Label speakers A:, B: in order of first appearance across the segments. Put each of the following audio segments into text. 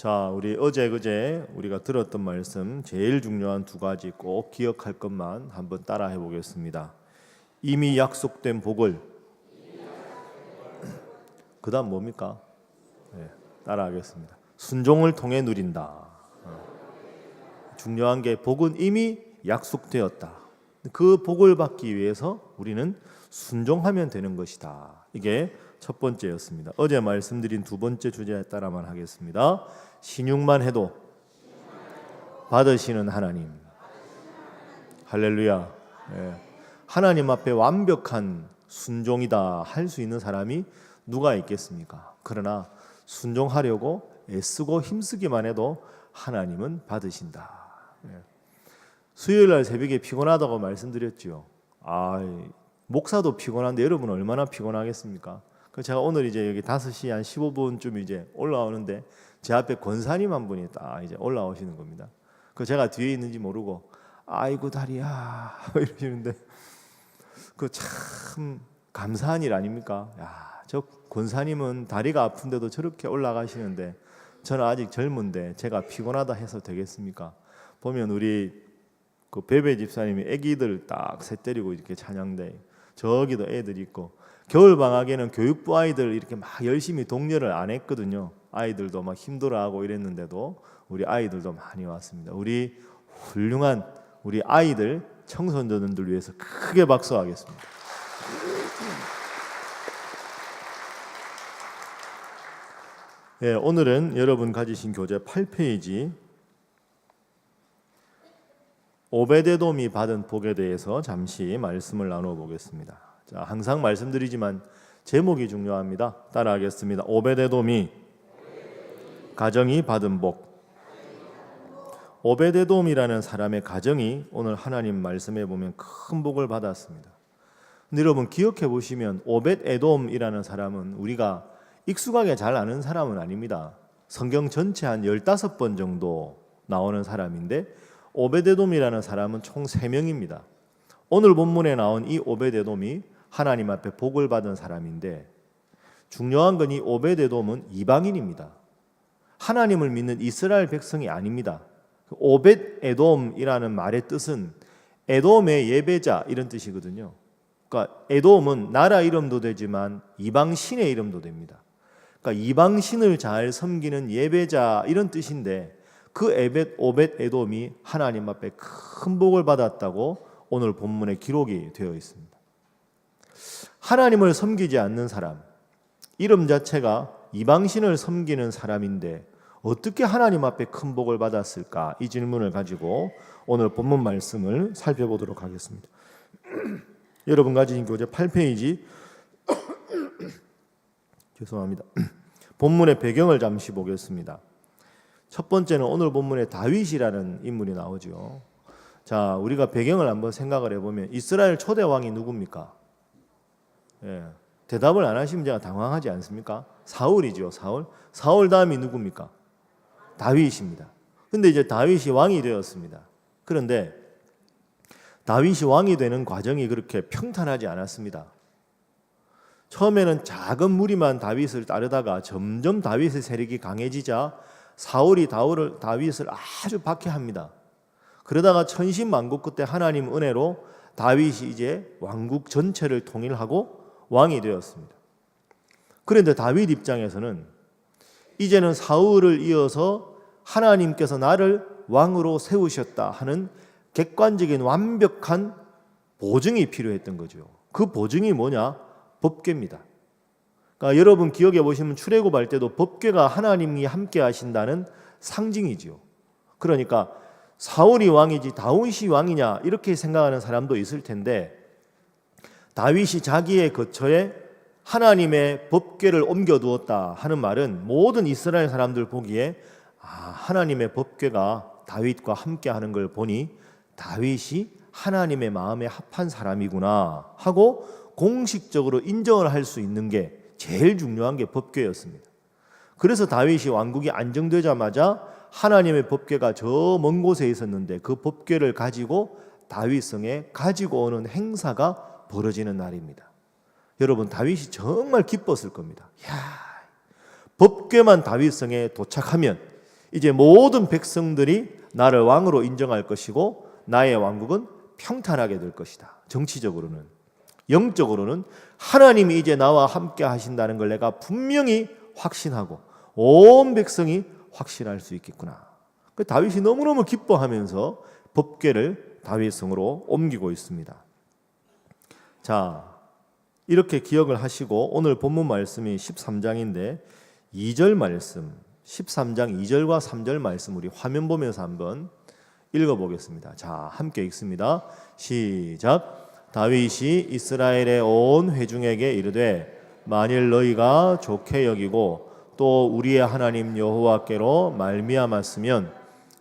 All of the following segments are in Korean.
A: 자, 우리 어제 그제 우리가 들었던 말씀 제일 중요한 두 가지 꼭 기억할 것만 한번 따라 해보겠습니다. 이미 약속된 복을 그 다음 뭡니까? 따라 하겠습니다. 순종을 통해 누린다. 중요한 게 복은 이미 약속되었다. 그 복을 받기 위해서 우리는 순종하면 되는 것이다. 이게 첫 번째였습니다. 어제 말씀드린 두 번째 주제에 따라만 하겠습니다. 신용만 해도 받으시는 하나님. 할렐루야. 하나님 앞에 완벽한 순종이다 할 수 있는 사람이 누가 있겠습니까? 그러나 순종하려고 애쓰고 힘쓰기만 해도 하나님은 받으신다. 수요일 날 새벽에 피곤하다고 말씀드렸죠. 목사도 피곤한데 여러분 얼마나 피곤하겠습니까? 제가 오늘 이제 여기 5시 한 15분쯤 이제 올라오는데 제 앞에 권사님 한 분이 딱 이제 올라오시는 겁니다. 제가 뒤에 있는지 모르고 아이고 다리야 이러시는데 그 참 감사한 일 아닙니까? 저 권사님은 다리가 아픈데도 저렇게 올라가시는데 저는 아직 젊은데 제가 피곤하다 해서 되겠습니까? 보면 우리 그 베베 집사님이 아기들 딱 새 때리고 이렇게 찬양대 저기도 애들 있고 겨울 방학에는 교육부 아이들 이렇게 막 열심히 독려를 안 했거든요. 아이들도 막 힘들어하고 이랬는데도 우리 아이들도 많이 왔습니다. 우리 훌륭한 우리 아이들 청소년들 위해서 크게 박수하겠습니다. 오늘은 여러분 가지신 교재 8페이지 오베데돔이 받은 복에 대해서 잠시 말씀을 나누어 보겠습니다. 자, 항상 말씀드리지만 제목이 중요합니다. 따라하겠습니다. 오베데돔이 가정이 받은 복. 오베데돔이라는 사람의 가정이 오늘 하나님 말씀에 보면 큰 복을 받았습니다. 근데 여러분 기억해 보시면 오벳에돔이라는 사람은 우리가 익숙하게 잘 아는 사람은 아닙니다. 성경 전체 한 15번 정도 나오는 사람인데 오베데돔이라는 사람은 총 3명입니다. 오늘 본문에 나온 이 오베데돔이 하나님 앞에 복을 받은 사람인데 중요한 건 이 오베데돔은 이방인입니다. 하나님을 믿는 이스라엘 백성이 아닙니다. 오벳에돔이라는 말의 뜻은 에돔의 예배자 이런 뜻이거든요. 그러니까 에돔은 나라 이름도 되지만 이방 신의 이름도 됩니다. 그러니까 이방 신을 잘 섬기는 예배자 이런 뜻인데 그 오벳에돔이 하나님 앞에 큰 복을 받았다고 오늘 본문에 기록이 되어 있습니다. 하나님을 섬기지 않는 사람, 이름 자체가 이방신을 섬기는 사람인데 어떻게 하나님 앞에 큰 복을 받았을까? 이 질문을 가지고 오늘 본문 말씀을 살펴보도록 하겠습니다. 여러분 가진 교재 8페이지 죄송합니다. 본문의 배경을 잠시 보겠습니다. 첫 번째는 오늘 본문에 다윗이라는 인물이 나오죠. 자, 우리가 배경을 한번 생각을 해보면 이스라엘 초대 왕이 누굽니까? 대답을 안 하시면 제가 당황하지 않습니까? 사울이죠. 사울 다음이 누굽니까? 다윗입니다. 근데 이제 다윗이 왕이 되었습니다. 그런데 다윗이 왕이 되는 과정이 그렇게 평탄하지 않았습니다. 처음에는 작은 무리만 다윗을 따르다가 점점 다윗의 세력이 강해지자 사울이 다윗을 아주 박해합니다. 그러다가 천신만고 끝에 하나님 은혜로 다윗이 이제 왕국 전체를 통일하고 왕이 되었습니다. 그런데 다윗 입장에서는 이제는 사울을 이어서 하나님께서 나를 왕으로 세우셨다 하는 객관적인 완벽한 보증이 필요했던 거죠. 그 보증이 뭐냐? 법궤입니다. 그러니까 여러분 기억해 보시면 출애굽할 때도 법궤가 하나님이 함께 하신다는 상징이죠. 그러니까 사울이 왕이지 다윗이 왕이냐 이렇게 생각하는 사람도 있을 텐데 다윗이 자기의 거처에 하나님의 법궤를 옮겨두었다 하는 말은 모든 이스라엘 사람들 보기에 하나님의 법궤가 다윗과 함께 하는 걸 보니 다윗이 하나님의 마음에 합한 사람이구나 하고 공식적으로 인정을 할 수 있는 게 제일 중요한 게 법궤였습니다. 그래서 다윗이 왕국이 안정되자마자 하나님의 법궤가 저 먼 곳에 있었는데 그 법궤를 가지고 다윗성에 가지고 오는 행사가 벌어지는 날입니다. 여러분 다윗이 정말 기뻤을 겁니다. 법궤만 다윗성에 도착하면 이제 모든 백성들이 나를 왕으로 인정할 것이고 나의 왕국은 평탄하게 될 것이다. 정치적으로는. 영적으로는 하나님이 이제 나와 함께 하신다는 걸 내가 분명히 확신하고 온 백성이 확신할 수 있겠구나. 다윗이 너무너무 기뻐하면서 법궤를 다윗성으로 옮기고 있습니다. 자, 이렇게 기억을 하시고 오늘 본문 말씀이 13장인데 2절 말씀, 13장 2절과 3절 말씀 우리 화면 보면서 한번 읽어보겠습니다. 자, 함께 읽습니다. 시작. 다윗이 이스라엘의 온 회중에게 이르되 만일 너희가 좋게 여기고 또 우리의 하나님 여호와께로 말미암았으면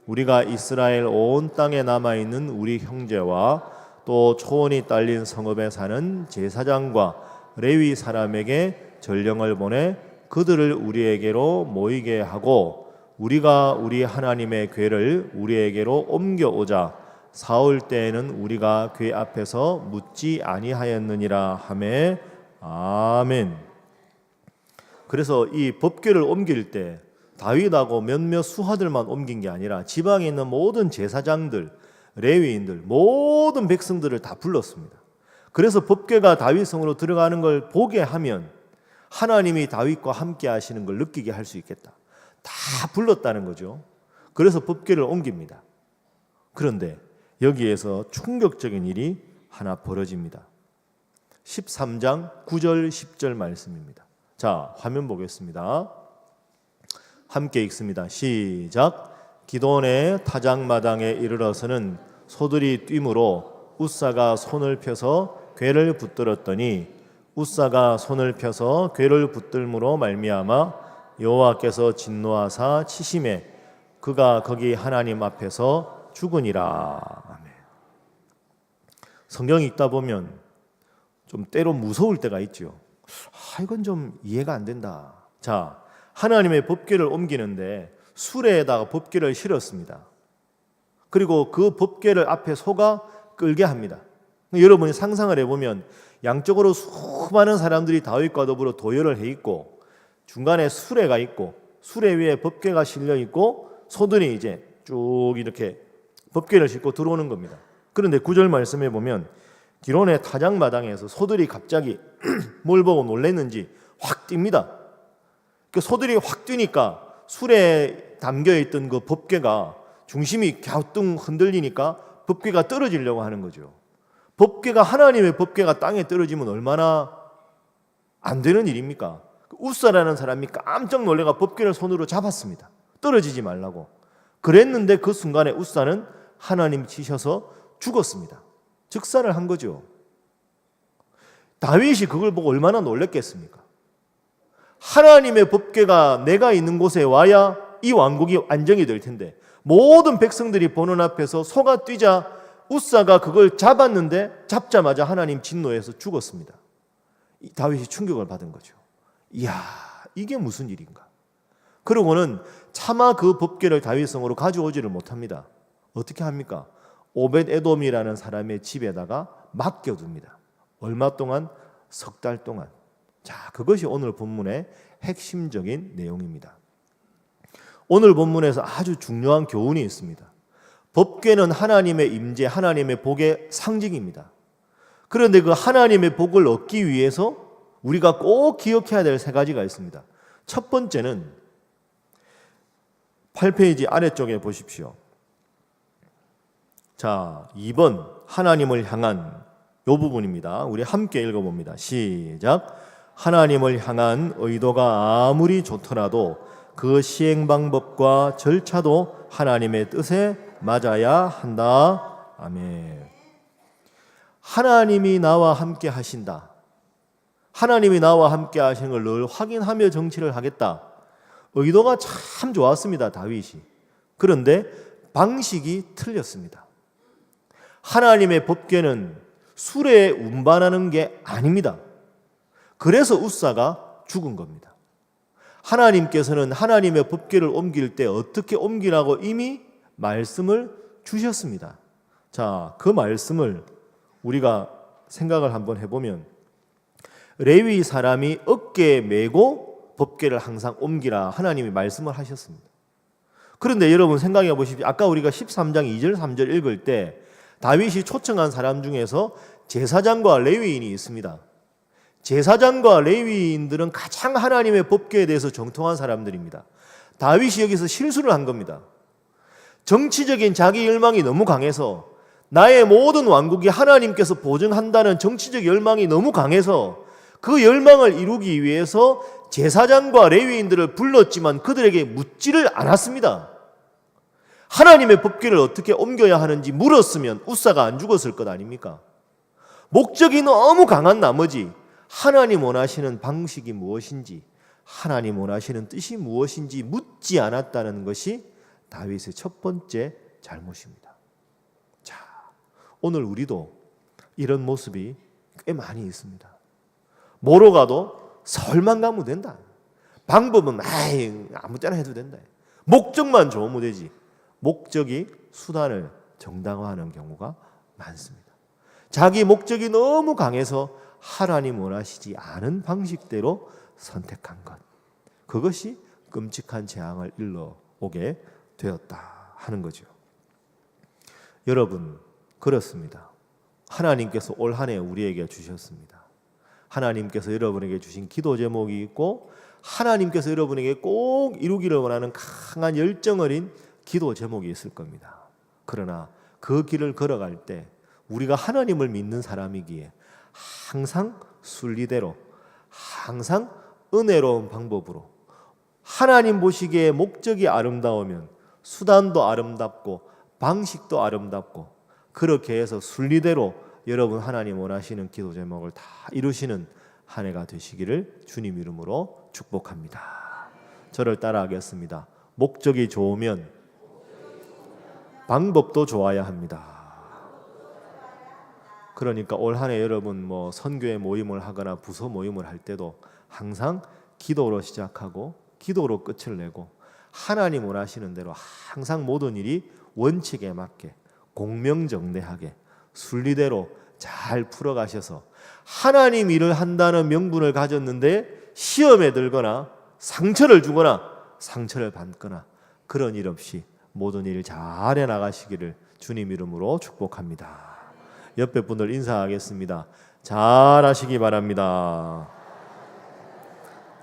A: 우리가 이스라엘 온 땅에 남아있는 우리 형제와 또 초원이 딸린 성읍에 사는 제사장과 레위 사람에게 전령을 보내 그들을 우리에게로 모이게 하고 우리가 우리 하나님의 궤를 우리에게로 옮겨오자 사울 때에는 우리가 궤 앞에서 묻지 아니하였느니라 하매 아멘. 그래서 이 법궤를 옮길 때 다윗하고 몇몇 수하들만 옮긴 게 아니라 지방에 있는 모든 제사장들, 레위인들, 모든 백성들을 다 불렀습니다. 그래서 법궤가 다윗성으로 들어가는 걸 보게 하면 하나님이 다윗과 함께 하시는 걸 느끼게 할 수 있겠다. 다 불렀다는 거죠. 그래서 법궤를 옮깁니다. 그런데 여기에서 충격적인 일이 하나 벌어집니다. 13장 9절 10절 말씀입니다. 자, 화면 보겠습니다. 함께 읽습니다. 시작. 기돈의 타작마당에 이르러서는 소들이 뛰므로 웃사가 손을 펴서 궤를 붙들었더니 웃사가 손을 펴서 궤를 붙들므로 말미암아 여호와께서 진노하사 치심에 그가 거기 하나님 앞에서 죽으니라. 아멘. 성경 읽다 보면 좀 때로 무서울 때가 있죠. 이건 좀 이해가 안 된다. 자, 하나님의 법궤를 옮기는데 수레에다가 법궤를 실었습니다. 그리고 그 법궤를 앞에 소가 끌게 합니다. 여러분이 상상을 해보면 양쪽으로 수많은 사람들이 다윗과 더불어 도열을 해 있고 중간에 수레가 있고 수레 위에 법궤가 실려 있고 소들이 이제 쭉 이렇게 법궤를 싣고 들어오는 겁니다. 그런데 9절 말씀해 보면 기론의 타작마당에서 소들이 갑자기 뭘 보고 놀랐는지 확 뜁니다. 그 소들이 확 뛰니까 수레에 담겨있던 그 법궤가 중심이 갸우뚱 흔들리니까 법궤가 떨어지려고 하는 거죠. 법궤가 하나님의 법궤가 땅에 떨어지면 얼마나 안 되는 일입니까? 웃사라는 사람이 깜짝 놀래가 법궤를 손으로 잡았습니다. 떨어지지 말라고. 그랬는데 그 순간에 웃사는 하나님 치셔서 죽었습니다. 즉사를 한 거죠. 다윗이 그걸 보고 얼마나 놀랬겠습니까? 하나님의 법궤가 내가 있는 곳에 와야 이 왕국이 안정이 될 텐데 모든 백성들이 보는 앞에서 소가 뛰자 웃사가 그걸 잡았는데 잡자마자 하나님 진노해서 죽었습니다. 다윗이 충격을 받은 거죠. 이야, 이게 무슨 일인가? 그러고는 차마 그 법궤를 다윗성으로 가져오지를 못합니다. 어떻게 합니까? 오벳 에돔이라는 사람의 집에다가 맡겨둡니다. 얼마 동안? 석 달 동안. 자, 그것이 오늘 본문의 핵심적인 내용입니다. 오늘 본문에서 아주 중요한 교훈이 있습니다. 법궤는 하나님의 임재, 하나님의 복의 상징입니다. 그런데 그 하나님의 복을 얻기 위해서 우리가 꼭 기억해야 될 세 가지가 있습니다. 첫 번째는 8페이지 아래쪽에 보십시오. 자, 2번 하나님을 향한 이 부분입니다. 우리 함께 읽어봅니다. 시작. 하나님을 향한 의도가 아무리 좋더라도 그 시행 방법과 절차도 하나님의 뜻에 맞아야 한다. 아멘. 하나님이 나와 함께 하신다. 하나님이 나와 함께 하시는 걸 늘 확인하며 정치를 하겠다. 의도가 참 좋았습니다, 다윗이. 그런데 방식이 틀렸습니다. 하나님의 법궤는 수레에 운반하는 게 아닙니다. 그래서 웃사가 죽은 겁니다. 하나님께서는 하나님의 법궤를 옮길 때 어떻게 옮기라고 이미 말씀을 주셨습니다. 자, 그 말씀을 우리가 생각을 한번 해보면 레위 사람이 어깨에 메고 법궤를 항상 옮기라 하나님이 말씀을 하셨습니다. 그런데 여러분 생각해 보십시오. 아까 우리가 13장 2절 3절 읽을 때 다윗이 초청한 사람 중에서 제사장과 레위인이 있습니다. 제사장과 레위인들은 가장 하나님의 법궤에 대해서 정통한 사람들입니다. 다윗이 여기서 실수를 한 겁니다. 정치적인 자기 열망이 너무 강해서, 나의 모든 왕국이 하나님께서 보증한다는 정치적 열망이 너무 강해서 그 열망을 이루기 위해서 제사장과 레위인들을 불렀지만 그들에게 묻지를 않았습니다. 하나님의 법궤를 어떻게 옮겨야 하는지 물었으면 우사가 안 죽었을 것 아닙니까? 목적이 너무 강한 나머지 하나님 원하시는 방식이 무엇인지, 하나님 원하시는 뜻이 무엇인지 묻지 않았다는 것이 다윗의 첫 번째 잘못입니다. 자, 오늘 우리도 이런 모습이 꽤 많이 있습니다. 뭐로 가도 서울만 가면 된다. 방법은 아무 때나 해도 된다. 목적만 좋으면 되지. 목적이 수단을 정당화하는 경우가 많습니다. 자기 목적이 너무 강해서 하나님 원하시지 않은 방식대로 선택한 것, 그것이 끔찍한 재앙을 일러오게 되었다 하는 거죠. 여러분, 그렇습니다. 하나님께서 올 한 해 우리에게 주셨습니다. 하나님께서 여러분에게 주신 기도 제목이 있고, 하나님께서 여러분에게 꼭 이루기를 원하는 강한 열정 어린 기도 제목이 있을 겁니다. 그러나 그 길을 걸어갈 때 우리가 하나님을 믿는 사람이기에 항상 순리대로, 항상 은혜로운 방법으로, 하나님 보시기에 목적이 아름다우면 수단도 아름답고 방식도 아름답고, 그렇게 해서 순리대로 여러분 하나님 원하시는 기도 제목을 다 이루시는 한 해가 되시기를 주님 이름으로 축복합니다. 저를 따라하겠습니다. 목적이 좋으면 방법도 좋아야 합니다. 그러니까 올 한 해 여러분 선교회 모임을 하거나 부서 모임을 할 때도 항상 기도로 시작하고 기도로 끝을 내고, 하나님 원하시는 대로 항상 모든 일이 원칙에 맞게 공명정대하게 순리대로 잘 풀어가셔서 하나님 일을 한다는 명분을 가졌는데 시험에 들거나 상처를 주거나 상처를 받거나 그런 일 없이 모든 일 잘 해나가시기를 주님 이름으로 축복합니다. 옆에 분들 인사하겠습니다. 잘하시기 바랍니다.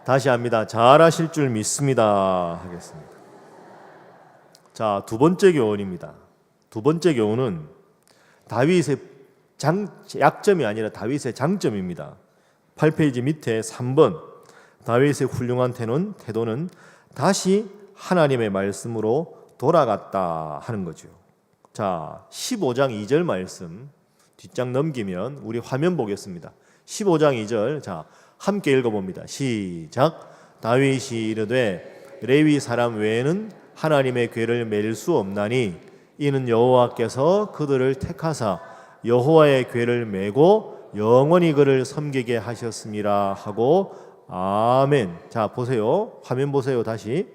A: 다시 합니다. 잘하실 줄 믿습니다 하겠습니다. 자, 두 번째 교훈입니다. 두 번째 교훈은 다윗의 약점이 아니라 다윗의 장점입니다. 8페이지 밑에 3번, 다윗의 훌륭한 태도는 다시 하나님의 말씀으로 돌아갔다 하는 거죠. 자, 15장 2절 말씀 뒷장 넘기면 우리 화면 보겠습니다. 15장 2절, 자, 함께 읽어봅니다. 시작. 다윗이 이르되 레위 사람 외에는 하나님의 궤를 맬 수 없나니 이는 여호와께서 그들을 택하사 여호와의 궤를 메고 영원히 그를 섬기게 하셨음이라 하고 아멘. 자, 보세요. 화면 보세요. 다시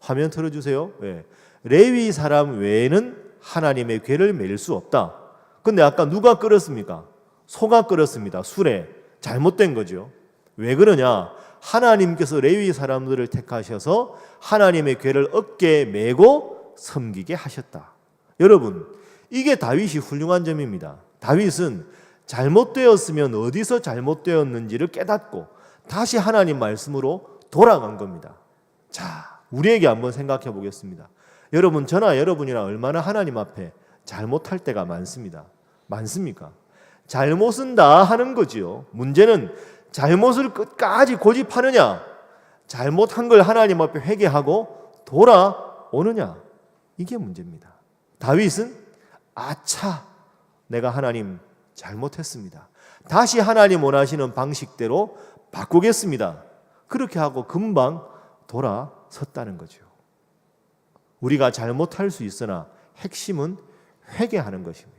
A: 화면 틀어주세요. 네. 레위 사람 외에는 하나님의 궤를 맬 수 없다. 근데 아까 누가 끌었습니까? 소가 끌었습니다. 수레. 잘못된 거죠. 왜 그러냐? 하나님께서 레위 사람들을 택하셔서 하나님의 궤를 어깨에 메고 섬기게 하셨다. 여러분, 이게 다윗이 훌륭한 점입니다. 다윗은 잘못되었으면 어디서 잘못되었는지를 깨닫고 다시 하나님 말씀으로 돌아간 겁니다. 자, 우리에게 한번 생각해 보겠습니다. 여러분, 저나 여러분이나 얼마나 하나님 앞에 잘못할 때가 많습니다. 많습니까? 잘못은 다 하는 거지요. 문제는 잘못을 끝까지 고집하느냐, 잘못한 걸 하나님 앞에 회개하고 돌아오느냐, 이게 문제입니다. 다윗은 아차, 내가 하나님 잘못했습니다. 다시 하나님 원하시는 방식대로 바꾸겠습니다. 그렇게 하고 금방 돌아섰다는 거죠. 우리가 잘못할 수 있으나 핵심은 회개하는 것입니다.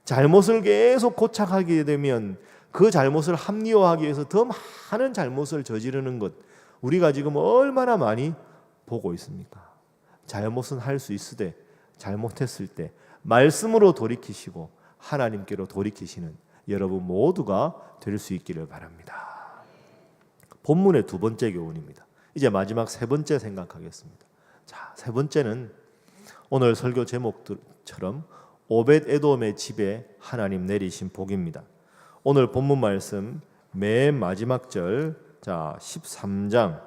A: 잘못을 계속 고착하게 되면 그 잘못을 합리화하기 위해서 더 많은 잘못을 저지르는 것, 우리가 지금 얼마나 많이 보고 있습니까? 잘못은 할 수 있으되 잘못했을 때 말씀으로 돌이키시고 하나님께로 돌이키시는 여러분 모두가 될 수 있기를 바랍니다. 본문의 두 번째 교훈입니다. 이제 마지막 세 번째 생각하겠습니다. 자, 세 번째는 오늘 설교 제목처럼 오벳 에돔의 집에 하나님 내리신 복입니다. 오늘 본문 말씀 맨 마지막 절, 자 13장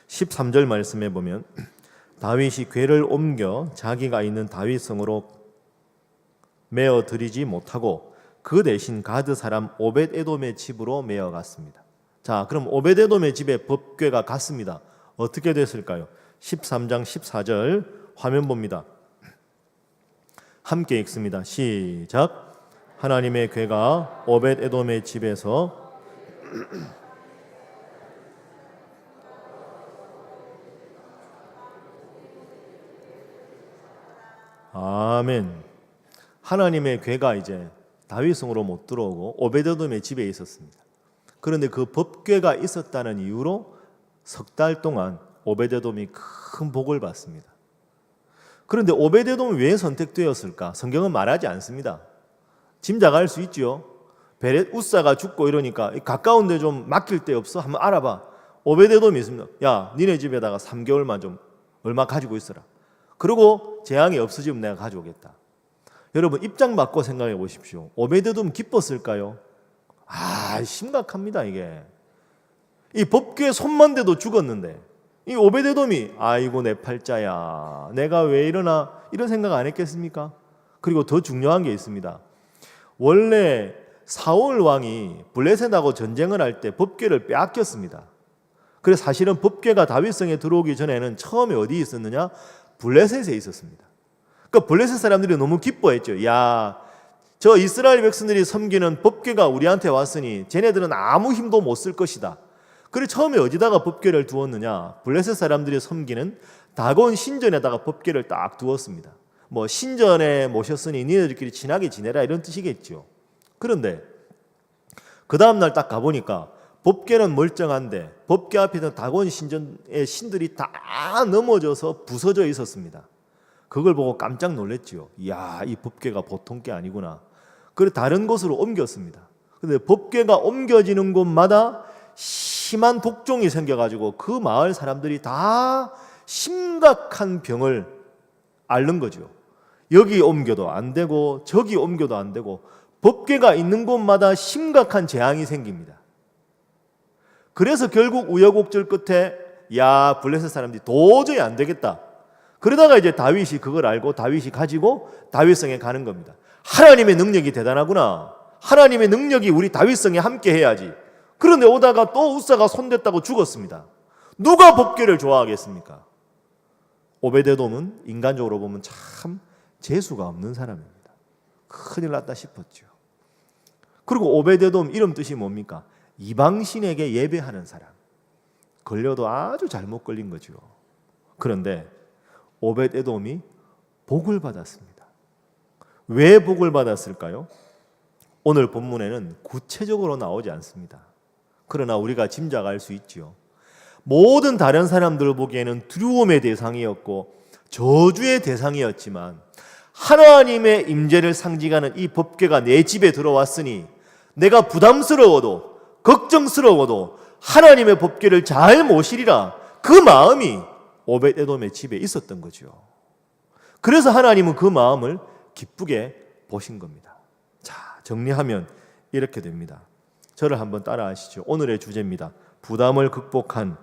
A: 13절 말씀에 보면 다윗이 궤를 옮겨 자기가 있는 다윗성으로 메어 드리지 못하고 그 대신 가드 사람 오벳 에돔의 집으로 메어 갔습니다. 자, 그럼 오벳 에돔의 집에 법궤가 갔습니다. 어떻게 됐을까요? 13장 14절 화면 봅니다. 함께 읽습니다. 시작. 하나님의 궤가 오벳 에돔의 집에서 아멘. 하나님의 궤가 이제 다윗성으로 못 들어오고 오벳 에돔의 집에 있었습니다. 그런데 그 법궤가 있었다는 이유로 석 달 동안 오벳 에돔이 큰 복을 받습니다. 그런데 오벳 에돔이 왜 선택되었을까? 성경은 말하지 않습니다. 짐작할 수 있죠. 베렛 우사가 죽고 이러니까 가까운데 좀 맡길 데 없어? 한번 알아봐. 오벳 에돔이 있습니다. 야, 니네 집에다가 3개월만 좀 얼마 가지고 있어라. 그리고 재앙이 없어지면 내가 가져오겠다. 여러분 입장 바꿔 생각해 보십시오. 오벳 에돔 기뻤을까요? 심각합니다. 이게 이 법궤 손만 대도 죽었는데 이 오벳 에돔이 아이고 내 팔자야, 내가 왜 이러나, 이런 생각 안 했겠습니까? 그리고 더 중요한 게 있습니다. 원래 사울 왕이 블레셋하고 전쟁을 할 때 법궤를 빼앗겼습니다. 그래서 사실은 법궤가 다윗성에 들어오기 전에는 처음에 어디 있었느냐? 블레셋에 있었습니다. 그러니까 블레셋 사람들이 너무 기뻐했죠. 야, 저 이스라엘 백성들이 섬기는 법궤가 우리한테 왔으니 쟤네들은 아무 힘도 못 쓸 것이다. 그리고 처음에 어디다가 법궤를 두었느냐? 블레셋 사람들이 섬기는 다곤 신전에다가 법궤를 딱 두었습니다. 뭐 신전에 모셨으니 니네들끼리 친하게 지내라, 이런 뜻이겠죠. 그런데 그 다음날 딱 가보니까 법궤는 멀쩡한데 법궤 앞에 있는 다곤 신전의 신들이 다 넘어져서 부서져 있었습니다. 그걸 보고 깜짝 놀랐지요. 이야, 이 법궤가 보통 게 아니구나. 그래서 다른 곳으로 옮겼습니다. 그런데 법궤가 옮겨지는 곳마다 심한 독종이 생겨가지고 그 마을 사람들이 다 심각한 병을 앓는 거죠. 여기 옮겨도 안 되고 저기 옮겨도 안 되고 법궤가 있는 곳마다 심각한 재앙이 생깁니다. 그래서 결국 우여곡절 끝에 야, 블레셋 사람들이 도저히 안 되겠다. 그러다가 이제 다윗이 그걸 알고 다윗이 가지고 다윗성에 가는 겁니다. 하나님의 능력이 대단하구나. 하나님의 능력이 우리 다윗성에 함께 해야지. 그런데 오다가 또 우사가 손댔다고 죽었습니다. 누가 법궤를 좋아하겠습니까? 오벳 에돔은 인간적으로 보면 참 재수가 없는 사람입니다. 큰일 났다 싶었죠. 그리고 오벳 에돔 이름 뜻이 뭡니까? 이방신에게 예배하는 사람. 걸려도 아주 잘못 걸린 거죠. 그런데 오벳 에돔이 복을 받았습니다. 왜 복을 받았을까요? 오늘 본문에는 구체적으로 나오지 않습니다. 그러나 우리가 짐작할 수 있지요. 모든 다른 사람들 보기에는 두려움의 대상이었고 저주의 대상이었지만 하나님의 임재를 상징하는 이 법궤가 내 집에 들어왔으니 내가 부담스러워도 걱정스러워도 하나님의 법궤를 잘 모시리라, 그 마음이 오벳 에돔의 집에 있었던 거죠. 그래서 하나님은 그 마음을 기쁘게 보신 겁니다. 자, 정리하면 이렇게 됩니다. 저를 한번 따라 하시죠. 오늘의 주제입니다. 부담을 극복한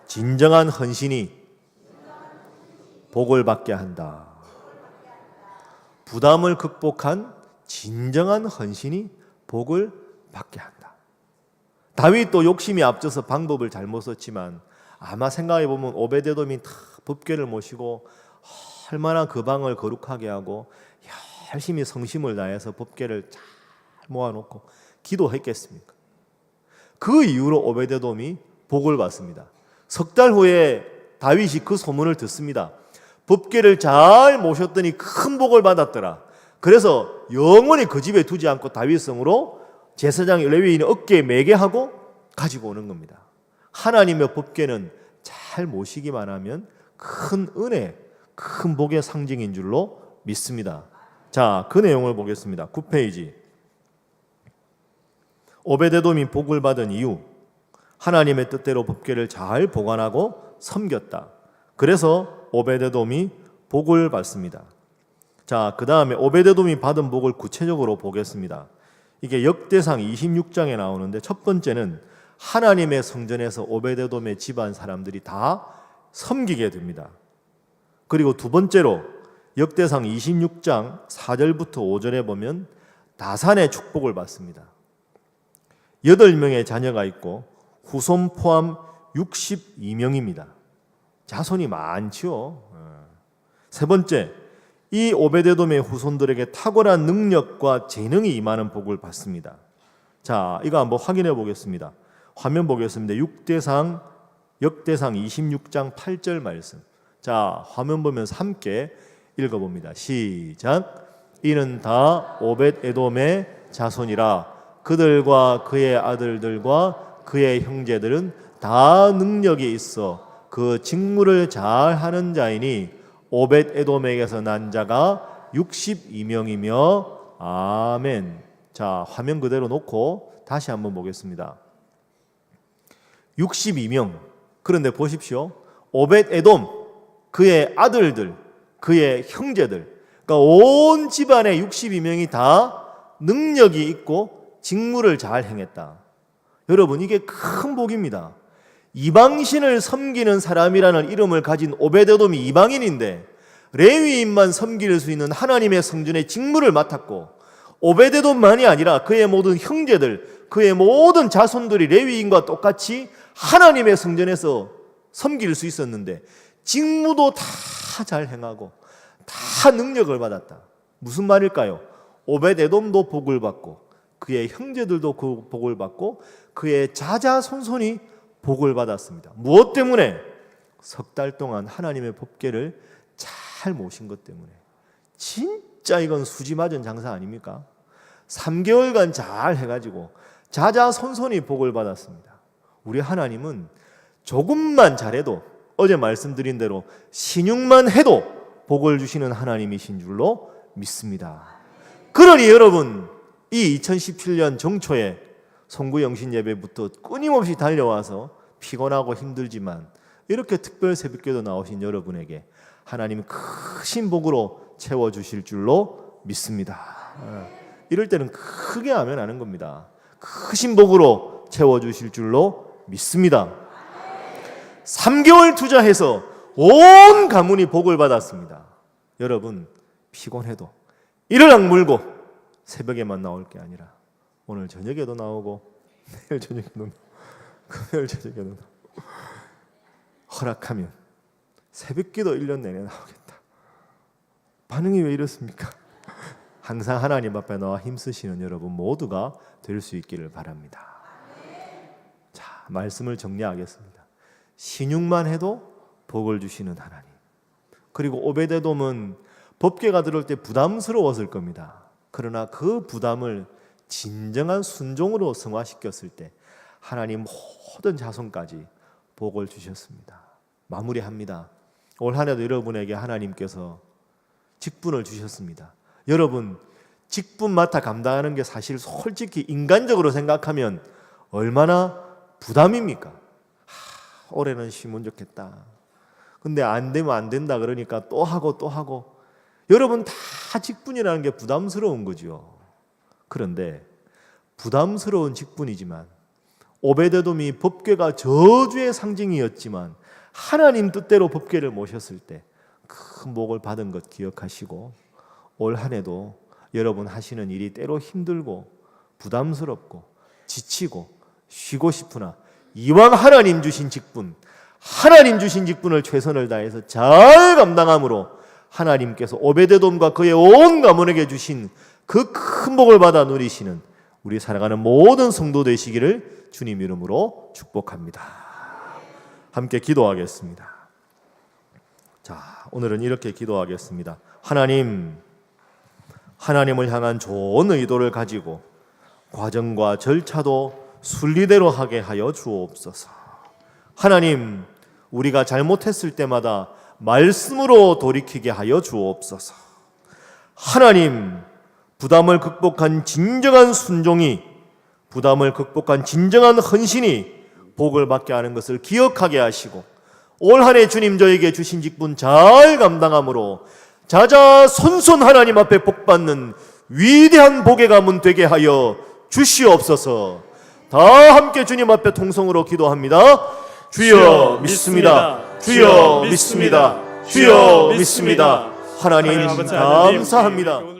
A: 진정한 헌신이 복을 받게 한다. 부담을 극복한 진정한 헌신이 복을 받게 한다. 다윗도 욕심이 앞서서 방법을 잘못 썼지만 아마 생각해 보면 오벳 에돔이 다 법궤를 모시고 얼마나 그 방을 거룩하게 하고 열심히 성심을 다해서 법궤를 잘 모아놓고 기도했겠습니까? 그 이후로 오벳 에돔이 복을 받습니다. 석 달 후에 다윗이 그 소문을 듣습니다. 법궤를 잘 모셨더니 큰 복을 받았더라. 그래서 영원히 그 집에 두지 않고 다윗성으로 제사장 레위인이 어깨에 매게 하고 가지고 오는 겁니다. 하나님의 법궤는 잘 모시기만 하면 큰 은혜, 큰 복의 상징인 줄로 믿습니다. 자, 그 내용을 보겠습니다. 9페이지. 오벳 에돔이 복을 받은 이유, 하나님의 뜻대로 법궤를 잘 보관하고 섬겼다. 그래서 오베데돔이 복을 받습니다. 자, 그 다음에 오베데돔이 받은 복을 구체적으로 보겠습니다. 이게 역대상 26장에 나오는데, 첫 번째는 하나님의 성전에서 오베데돔의 집안 사람들이 다 섬기게 됩니다. 그리고 두 번째로 역대상 26장 4절부터 5절에 보면 다산의 축복을 받습니다. 8명의 자녀가 있고 후손 포함 62명입니다. 자손이 많죠. 세 번째, 이 오베데돔의 후손들에게 탁월한 능력과 재능이 임하는 복을 받습니다. 자, 이거 한번 확인해 보겠습니다. 화면 보겠습니다. 역대상 26장 8절 말씀. 자, 화면 보면서 함께 읽어봅니다. 시작. 이는 다 오벳에돔의 자손이라. 그들과 그의 아들들과 그의 형제들은 다 능력이 있어 그 직무를 잘 하는 자이니 오벳에돔에게서 난 자가 62명이며 아멘. 자, 화면 그대로 놓고 다시 한번 보겠습니다. 62명. 그런데 보십시오. 오벳에돔, 그의 아들들, 그의 형제들, 그러니까 온 집안의 62명이 다 능력이 있고 직무를 잘 행했다. 여러분, 이게 큰 복입니다. 이방신을 섬기는 사람이라는 이름을 가진 오베데돔이 이방인인데 레위인만 섬길 수 있는 하나님의 성전의 직무를 맡았고, 오베데돔만이 아니라 그의 모든 형제들, 그의 모든 자손들이 레위인과 똑같이 하나님의 성전에서 섬길 수 있었는데 직무도 다 잘 행하고 다 능력을 받았다. 무슨 말일까요? 오베데돔도 복을 받고 그의 형제들도 그 복을 받고 그의 자자손손이 복을 받았습니다. 무엇 때문에? 석 달 동안 하나님의 법궤를 잘 모신 것 때문에. 진짜 이건 수지 맞은 장사 아닙니까? 3개월간 잘 해가지고 자자손손이 복을 받았습니다. 우리 하나님은 조금만 잘해도, 어제 말씀드린 대로 신용만 해도 복을 주시는 하나님이신 줄로 믿습니다. 그러니 여러분, 이 2017년 정초에 송구영신 예배부터 끊임없이 달려와서 피곤하고 힘들지만 이렇게 특별 새벽기도 나오신 여러분에게 하나님 크신 복으로 채워주실 줄로 믿습니다. 이럴 때는 크게 하면 하는 겁니다. 크신 복으로 채워주실 줄로 믿습니다. 3개월 투자해서 온 가문이 복을 받았습니다. 여러분, 피곤해도 이를 악물고 새벽에만 나올 게 아니라 오늘 저녁에도 나오고 내일 저녁에도 나오고 금요일 저녁에도 나오고 허락하면 새벽기도 1년 내내 나오겠다. 반응이 왜 이렇습니까? 항상 하나님 앞에 나와 힘쓰시는 여러분 모두가 될 수 있기를 바랍니다. 자, 말씀을 정리하겠습니다. 신용만 해도 복을 주시는 하나님. 그리고 오베데돔은 법궤가 들어올 때 부담스러웠을 겁니다. 그러나 그 부담을 진정한 순종으로 승화시켰을 때 하나님 모든 자손까지 복을 주셨습니다. 마무리합니다. 올 한 해도 여러분에게 하나님께서 직분을 주셨습니다. 여러분, 직분 맡아 감당하는 게 사실 솔직히 인간적으로 생각하면 얼마나 부담입니까? 올해는 쉬면 좋겠다. 근데 안 되면 안 된다 그러니까 또 하고 또 하고. 여러분, 다 직분이라는 게 부담스러운 거죠. 그런데 부담스러운 직분이지만 오베데돔이 법궤가 저주의 상징이었지만 하나님 뜻대로 법궤를 모셨을 때 큰 복을 받은 것 기억하시고, 올 한 해도 여러분 하시는 일이 때로 힘들고 부담스럽고 지치고 쉬고 싶으나 이왕 하나님 주신 직분, 하나님 주신 직분을 최선을 다해서 잘 감당함으로 하나님께서 오베데돔과 그의 온 가문에게 주신 그 큰 복을 받아 누리시는 우리 살아가는 모든 성도 되시기를 주님 이름으로 축복합니다. 함께 기도하겠습니다. 자, 오늘은 이렇게 기도하겠습니다. 하나님을 향한 좋은 의도를 가지고 과정과 절차도 순리대로 하게 하여 주옵소서. 하나님, 우리가 잘못했을 때마다 말씀으로 돌이키게 하여 주옵소서. 하나님, 부담을 극복한 진정한 순종이, 부담을 극복한 진정한 헌신이 복을 받게 하는 것을 기억하게 하시고 올 한 해 주님 저에게 주신 직분 잘 감당함으로 자자손손 하나님 앞에 복받는 위대한 복의 가문 되게 하여 주시옵소서. 다 함께 주님 앞에 통성으로 기도합니다. 주여 믿습니다. 주여 믿습니다. 주여 믿습니다. 하나님 감사합니다.